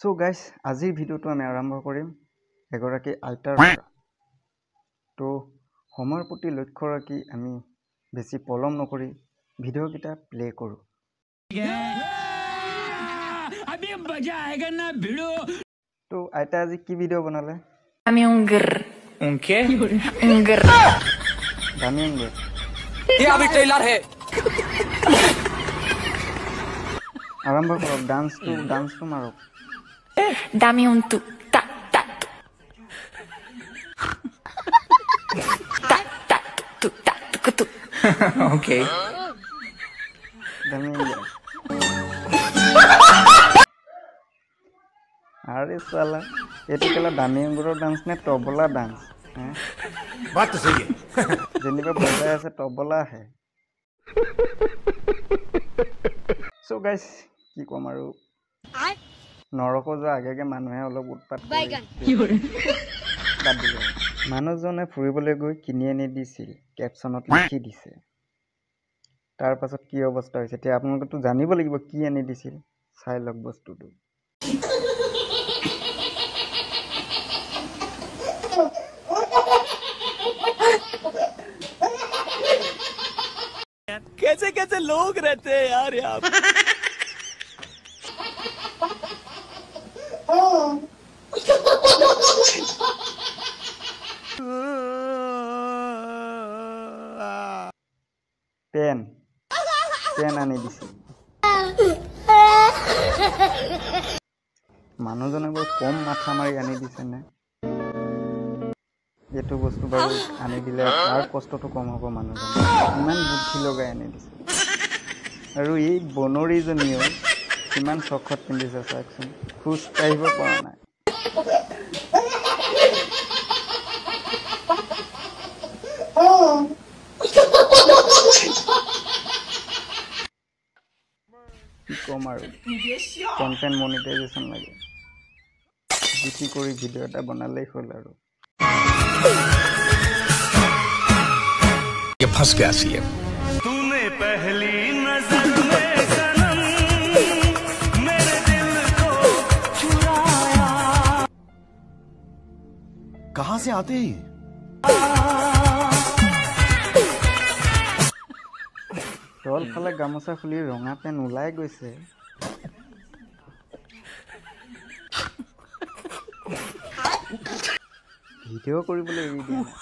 So guys, আজিৰ ভিডিঅ'টো আমি আৰম্ভ কৰিম এগৰাকী আইতাৰ পৰা। তো সময়ৰ প্ৰতি লক্ষ্য ৰাখি আমি বেছি পলম নকৰি ভিডিঅ'কেইটা প্লে কৰোঁ। তো আইতা আজি কি ভিডিঅ' বনালে? Dame un grr. ¿Un qué? Un grr. দামী ইংলিছ। ये अभी ट्रेलर है। আৰম্ভ কৰক, ডান্সটো মাৰক। Dame un tu. Ta, ta, tu. Ta, ta, tu, ta, tu, tu. Okay. দামী ইংলিছ। আরে সালা, এইটো কেলা দামী ইংলিছৰ ডান্স নে তবলা ডান্স? बात तो सही है। যেনিবা বজাই আছে তবলা হে। সো গাইস কি কম আৰু নৰক যোৱা আগে মানুহে অলপ উৎপাত কৰি মানুহজনে ফুৰিবলৈ গৈ কিনি আনি দিছিল, কেপচনত লিখি দিছে। তাৰ পাছত কি অৱস্থা হৈছে এতিয়া আপোনালোকেতো জানিব লাগিব কি আনি দিছিল। চাই লওক বস্তুটো। कैसे कैसे लोग रहते हैं यार यहाँ पे। পেন আনি দিছিল। মানুহজনে বৰ কম মাথা মাৰি আনি দিছে নে? এইটো বস্তু বাৰু আনি দিলে তাৰ কষ্টটো কম হ'ব। মানুহজনে ইমান বুদ্ধি লগাই আনি দিছে। আৰু এই বনৰীজনীও কিমান চখত পিন্ধিছে চাওকচোন, খোজ কাঢ়িব পৰা নাই। কি কম আৰু কন্টেন্ট মনিটাইজেশ্যন লাগে, জিটি কৰি ভিডিঅ' এটা বনালেই হ'ল আৰু। ये फंस गया सीएम। तूने पहली नजर में सनम मेरे दिल को चुराया। कहां से आते हैं? তল ফালে গামোচা খুলি ৰঙা পেন ওলাই গৈছে। ভিডিঅ' কৰিবলৈ এৰি দিয়া নাই।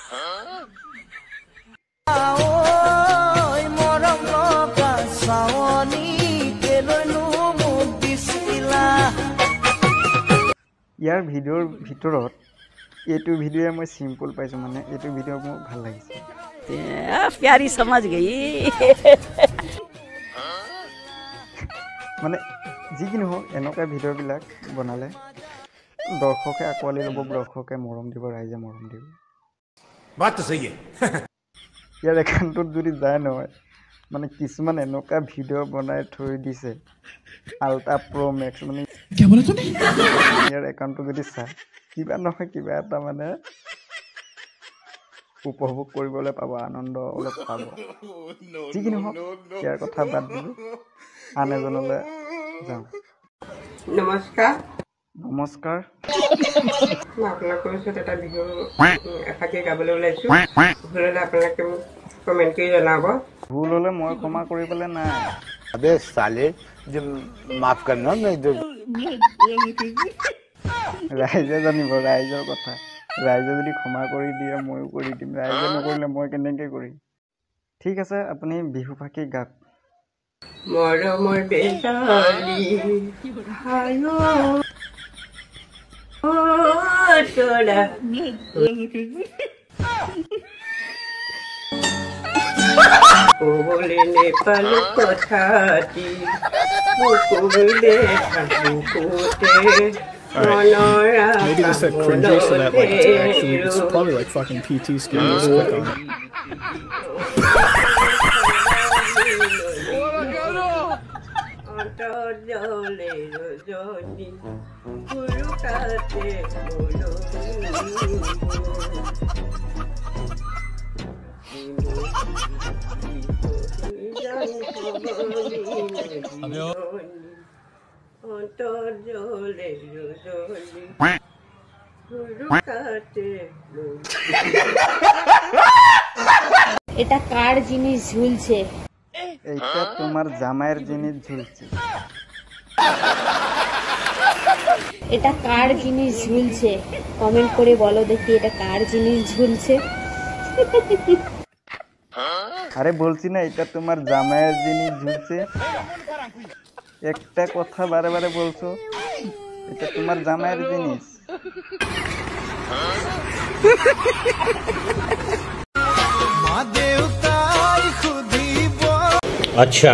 ইয়াৰ ভিডিঅ'ৰ ভিতৰত এইটো ভিডিঅ'য়ে মই চিম্পল পাইছোঁ, মানে এইটো ভিডিঅ' মোৰ ভাল লাগিছে। प्यारी समझ गई। মানে যি কি নহওক এনেকুৱা ভিডিঅ'বিলাক বনালে দৰ্শকে আঁকোৱালি ল'ব, দৰ্শকে মৰম দিব, ৰাইজে মৰম দিব। बात तो सही है। ইয়াৰ একাউণ্টত যদি যায় নহয়, মানে কিছুমান এনেকুৱা ভিডিঅ' বনাই থৈ দিছে আল্ট্ৰা প্ৰ' মেক্স, মানে ইয়াৰ একাউণ্টটো যদি চায় কিবা নহয় কিবা এটা মানে উপভোগ কৰিবলৈ পাব, আনন্দ অলপ পাব। যি কি নহওক ইয়াৰ কথা বাদ দিলোঁ, আন এজনলৈ যাওঁ। নমস্কাৰ। নমস্কাৰ। মই আপোনালোকৰ ওচৰত এটা বিহু এফাকি গাবলৈ ওলাইছোঁ। ভুল হ'লে আপোনালোকে মোক কমেণ্ট কৰি জনাব। ভুল হ'লে মই ক্ষমা কৰিবলৈ নাই। अबे साले जो माफ करना मैं जो ৰাইজে জানিব ৰাইজৰ কথা। ৰাইজে যদি ক্ষমা কৰি দিয়ে ময়ো কৰি দিম, ৰাইজে নকৰিলে মই কেনেকৈ কৰিম। ঠিক আছে, আপুনি বিহু ফাকি গাওক। মৰমৰ বেজালি তোৰা ক'বলৈ নেপালো কথাটি ক'বলৈ থাকোঁতে Maybe this said cringy so that like it's actually it's probably like fucking PT skin. Just click on it. অন্তর জলে জলে হুরুকাতে এটা কার জিনিস ঝুলছে? এইটা তোমার জামাইয়ের জিনিস ঝুলছে। এটা কার জিনিস ঝুলছে? কমেন্ট করে বলো দেখি এটা কার জিনিস ঝুলছে। আরে বলছি না এটা তোমার জামাইয়ের জিনিস ঝুলছে। একটা কথা বারে বারে বলছো, এটা তোমার জামাইয়ের জিনিস। अच्छा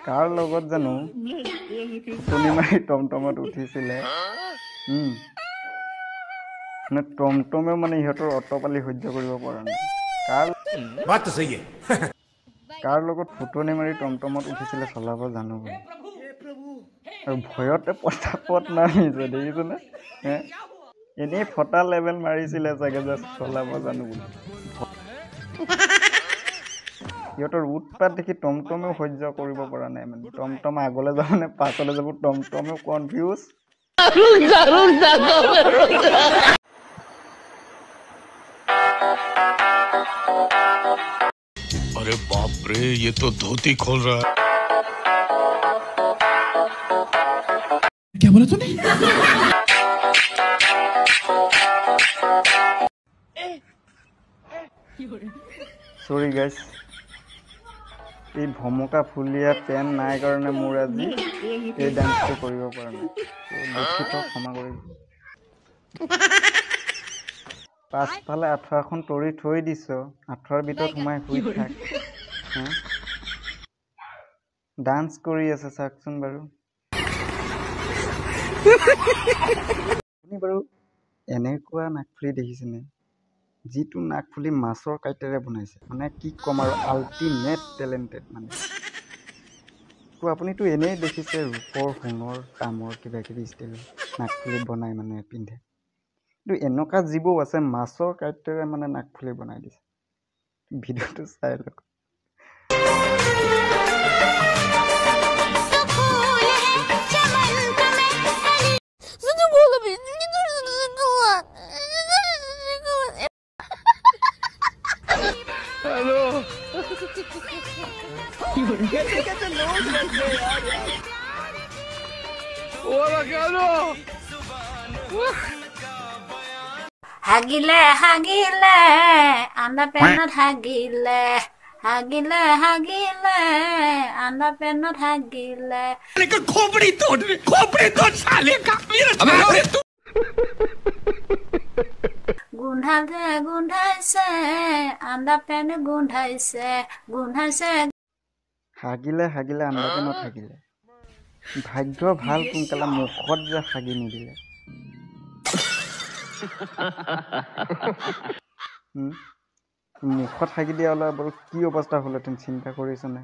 কাৰ লগত জানো ফুটনি মাৰি টমটমত উঠিছিলে। মানে টমটমেও মানে ইহঁতৰ অটপালি সহ্য কৰিব পৰা নাই। কাৰ লগত ফুটনি মাৰি টমটমত উঠিছিলে চলাব জানো বুলি, আৰু ভয়তে পটাপট নামিছে দেখিছেনে। এনেই ফটা লেভেল মাৰিছিলে চাগে যে চলাব জানো বুলি। সিহঁতৰ উৎপাত দেখি টমটমেও সহ্য কৰিব পৰা নাই। মানে টমটম আগলৈ যাব নে পাছলৈ যাব, টমটমেও কনফিউজ। अरे बाप रे, ये तो धोती खोल रहा है। क्या बोला तूने? সৰি গাইছ, এই ভমকা ফুলীয়া পেন নাই কাৰণে মোৰ আজি এই ডান্সটো কৰিব পৰা নাই। দুখিত ক্ষমা কৰিব। পাছফালে আঁঠুৱাখন তৰি থৈ দিছ, আঁঠুৱাৰ ভিতৰত সোমাই শুই থাক। ডান্স কৰি আছে চাওকচোন বাৰু। আপুনি বাৰু এনেকুৱা নাকফুলি দেখিছেনে? যিটো নাকফুলি মাছৰ কাঁইটেৰে বনাইছে, মানে কি ক'ম আৰু, আল্টিমেট টেলেণ্টেড মানে। তো আপুনিতো এনেই দেখিছে ৰূপৰ সোণৰ তামৰ কিবা কিবি ষ্টাইল নাকফুলি বনাই মানে পিন্ধে, কিন্তু এনেকুৱা যিবোৰ আছে মাছৰ কাঁইটেৰে মানে নাকফুলি বনাই দিছে। ভিডিঅ'টো চাই লওক। হাগিলে হাগিলে আন্দা পেনত হাগিলে, হাগিলে হাগিলে আন্দা পেনত হাগিলে। खोपड़ी तोड़ साले का। গোন্ধাইছে গোন্ধাইছে আন্দা পেন গোন্ধাইছে, গোন্ধাইছে। হাগিলে হাগিলে আন্দা পেনত হাগিলে। ভাগ্য ভাল সোনকালে মুখত যে হাগি নিদিলে। মুখত হাগি দিয়া হ'লে বাৰু কি অৱস্থা হ'লহেঁতেন চিন্তা কৰিছনে?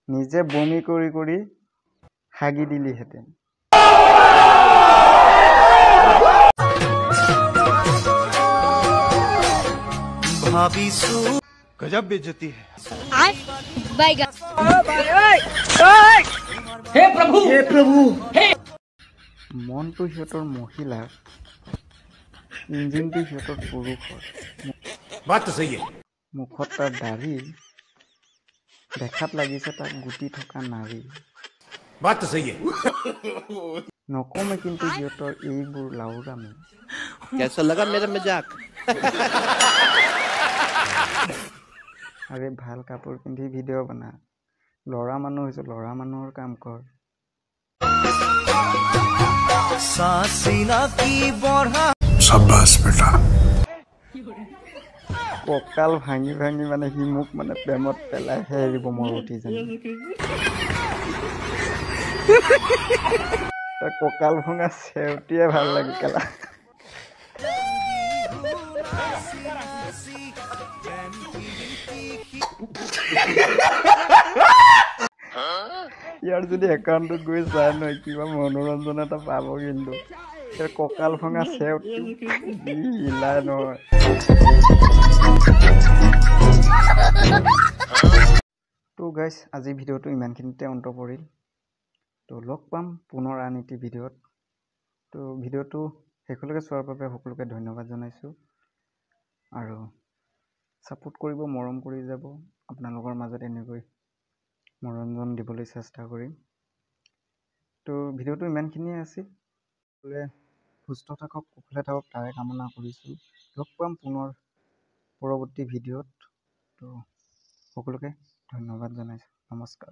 নিজে বমি কৰি কৰি হাগি দিলিহেঁতেন। गजब बेइज्जती है। মনটো সিহঁতৰ মহিলাৰ, ইঞ্জিনটো সিহঁতৰ পুৰুষৰ। মুখত তাৰ দাঢ়ি, দেখাত লাগিছে তাক গুটি থকা নাৰী। নকমে কিন্তু সিহঁতৰ এইবোৰ লাউৰামি। कैसा लगा मेरा मजाक? আৰে ভাল কাপোৰ পিন্ধি ভিডিঅ' বনা, ল'ৰা মানুহ হৈছো, ল'ৰা মানুহৰ কাম কৰ। शाबाश बेटा। কঁকাল ভাঙি ভাঙি মানে সি মোক মানে প্ৰেমত পেলাইহে এৰিব মই উঠি জানি। তাৰ কঁকাল ভঙা চেউটিয়ে ভাল লাগে কেলা। ইয়াৰ যদি একাউণ্টত গৈ চাই নহয় কিবা মনোৰঞ্জন এটা পাব কিন্তু। ইয়াৰ কঁকাল ভঙা চেউটো হিলাই নহয়। তো গাইজ আজি ভিডিঅ'টো ইমানখিনিতে অন্ত পৰিল। তো লগ পাম পুনৰ আন এটি ভিডিঅ'ত। তো ভিডিঅ'টো শেষলৈকে চোৱাৰ বাবে সকলোকে ধন্যবাদ জনাইছোঁ আৰু ছাপোৰ্ট কৰিব, মৰম কৰি যাব। আপোনালোকৰ মাজত এনেকৈ মনোৰঞ্জন দিবলৈ চেষ্টা কৰিম। তো ভিডিঅ'টো ইমানখিনিয়ে আছিল। সকলোৱে সুস্থ থাকক, কুশলে থাকক তাৰে কামনা কৰিছোঁ। লগ পাম পুনৰ পৰৱৰ্তী ভিডিঅ'ত। তো সকলোকে ধন্যবাদ জনাইছোঁ। নমস্কাৰ।